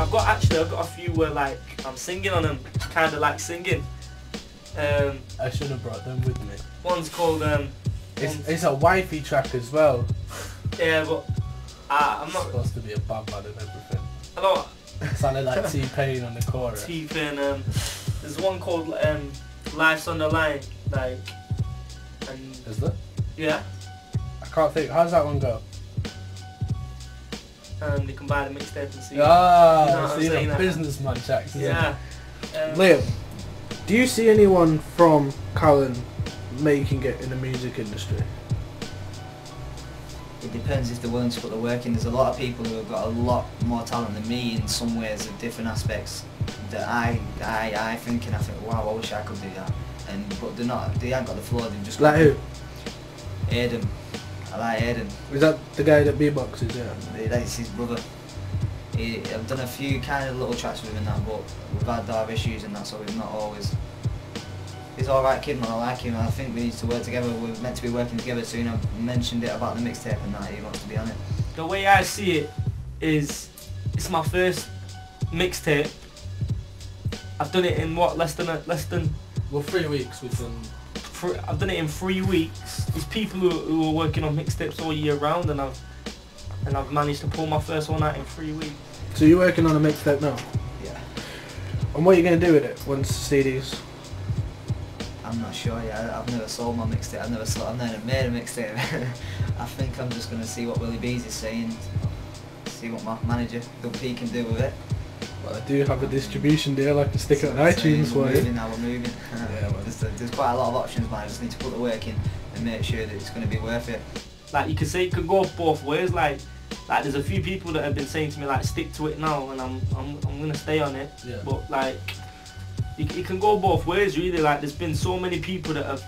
I've got a few where like I'm singing on them, kind of like singing. I should have brought them with me. One's called It's a wifey track as well. Yeah, but I'm not supposed to be a bad man and everything. I don't. Sounded like T-Pain on the chorus. T-Pain. There's one called Life's on the Line, like. And is there? Yeah. I can't think. How's that one go? You can buy the mixtape and see. Ah, you know so you're a businessman, Jax. Yeah. Liam, do you see anyone from Callon making it in the music industry? It depends if they're willing to put the work in. There's a lot of people who have got a lot more talent than me in some ways of different aspects that I think, and I think, wow, I wish I could do that. But they haven't got the floor. They've just like who? Aiden. I like Aiden. Is that the guy that beatboxes? Yeah. That's his brother. I've done a few kind of little tracks with him and that, but we've had our issues and that, so we've not always. He's alright kid, man, I like him. I think we need to work together. We're meant to be working together soon. I mentioned it about the mixtape and that, he wants to be on it. The way I see it is, it's my first mixtape. I've done it in what, less than well, 3 weeks we've done. I've done it in 3 weeks. There's people who are working on mixtapes all year round, and I've managed to pull my first one out in 3 weeks. So you're working on a mixtape now? Yeah. And what are you going to do with it once CDs? I'm not sure yet. I've never sold my mixtape. I've never made a mixtape. I think I'm just going to see what Willie Bees is saying, see what my manager, Doug P, can do with it. Well, I do have a distribution deal. I can stick it on iTunes for you. We're moving. Yeah, well. There's quite a lot of options, man. I just need to put the work in and make sure that it's going to be worth it. Like you can say, it could go both ways. Like there's a few people that have been saying to me like, stick to it now, and I'm gonna stay on it. Yeah. But like, it can go both ways really. Like there's been so many people that have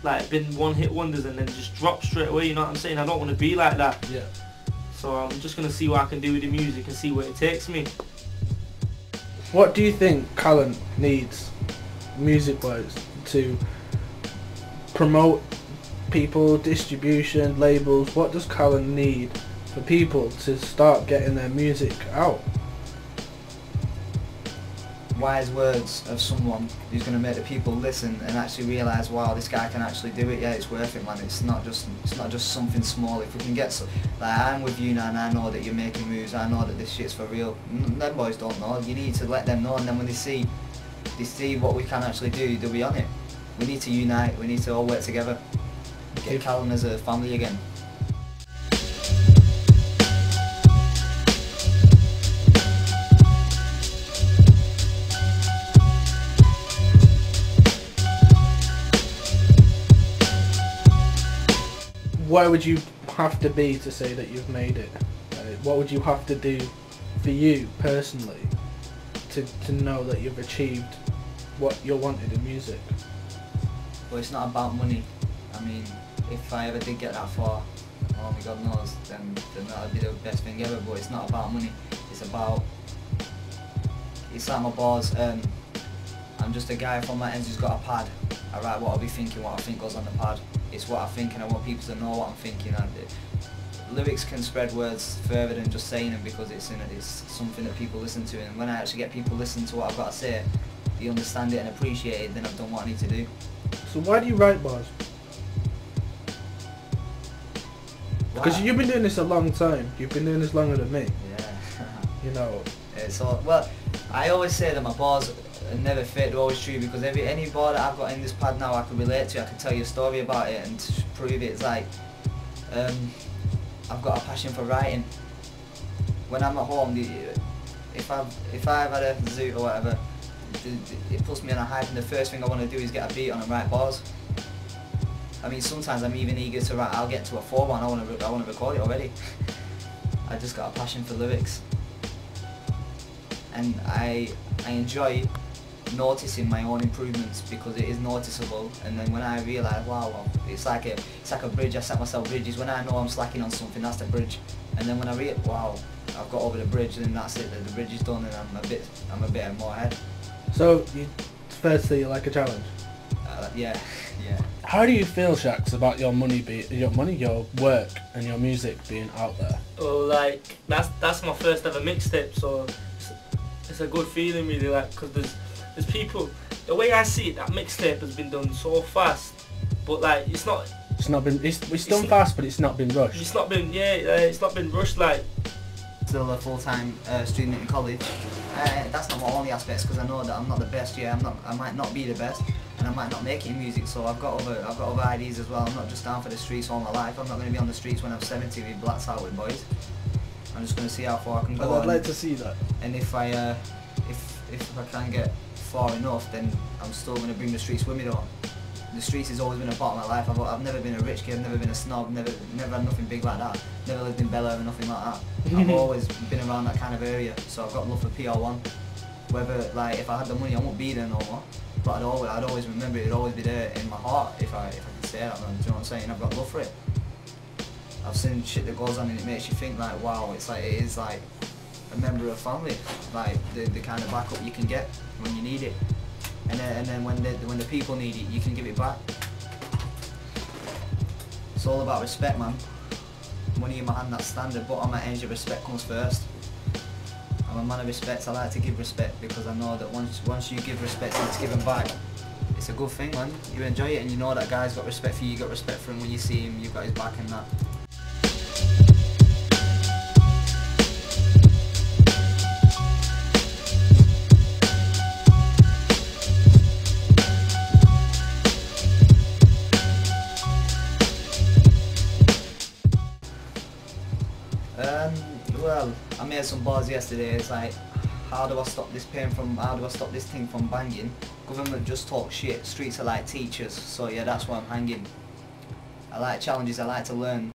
like been one-hit wonders and then just dropped straight away. You know what I'm saying? I don't want to be like that. Yeah. So I'm just gonna see what I can do with the music and see where it takes me. What do you think Callon needs, music-wise, to promote people, distribution, labels? What does Callon need for people to start getting their music out? Wise words of someone who's going to make the people listen and actually realise, wow, this guy can actually do it. Yeah, it's worth it, man. It's not just something small. If we can get like, I'm with you now, and I know that you're making moves. I know that this shit's for real. Them boys don't know. You need to let them know, and then when they see what we can actually do, they'll be on it. We need to unite. We need to all work together. Get Callon as a family again. Where would you have to be to say that you've made it? What would you have to do for you personally to know that you've achieved what you wanted in music? Well, it's not about money. I mean, if I ever did get that far, only God knows, then that would be the best thing ever. But it's not about money. It's like my bars. I'm just a guy from my ends who's got a pad. I write what I'll be thinking, what I think goes on the pad. It's what I think, and I want people to know what I'm thinking. And lyrics can spread words further than just saying them, because it's something that people listen to. And when I actually get people listening to what I've got to say, they understand it and appreciate it, then I've done what I need to do. So why do you write bars? Because you've been doing this a long time. You've been doing this longer than me. Yeah. You know. So, well, I always say that my bars are never fake, they're always true, because any bar that I've got in this pad now I can relate to. I can tell you a story about it and to prove it. It's like, I've got a passion for writing. When I'm at home, if I've had a zoot or whatever, it puts me on a hype, and the first thing I want to do is get a beat on and write bars. I mean, sometimes I'm even eager to write. I'll get to a 4-1, I want to record it already. I just got a passion for lyrics, and I enjoy noticing my own improvements, because it is noticeable. And then when I realise, wow, it's like a bridge. I set myself bridges. When I know I'm slacking on something, that's the bridge. And then when I realise, wow, I've got over the bridge, then that's it. The bridge is done, and I'm a bit more ahead. So, firstly, you like a challenge? Yeah. How do you feel, Shax, about your your work and your music being out there? Oh, like that's my first ever mixtape, so it's a good feeling really, like, because there's people. The way I see it, that mixtape has been done so fast, but like it's done fast, but it's not been rushed. It's not been it's not been rushed like. Still a full-time student in college. That's not my only aspects, because I know that I'm not the best. Yeah, I might not be the best, and I might not make it in music. So I've got other ideas as well. I'm not just down for the streets all my life. I'm not going to be on the streets when I'm 70 with blacks out with boys. I'm just going to see how far I can go. I'd like to see that. And if I can get far enough, then I'm still going to bring the streets with me though. The streets has always been a part of my life. I've never been a rich kid, I've never been a snob, never had nothing big like that. Never lived in Bel Air or nothing like that. I've always been around that kind of area, so I've got love for PR1. Whether, like, if I had the money, I won't be there no more. But I'd always remember it, it'd always be there in my heart, if I can say that, man. Do you know what I'm saying? I've got love for it. I've seen shit that goes on and it makes you think like, wow, it is like a member of family, like the kind of backup you can get when you need it. And then when the people need it, you can give it back. It's all about respect, man. Money in my hand, that's standard, but on my end, your respect comes first. I'm a man of respect. I like to give respect, because I know that once you give respect and it's given back, it's a good thing, man. You enjoy it and you know that guy's got respect for you, you got respect for him. When you see him, you've got his back and that. Well, I made some bars yesterday. It's like, how do I stop this thing from banging? Government just talk shit. Streets are like teachers. So yeah, that's why I'm hanging. I like challenges. I like to learn.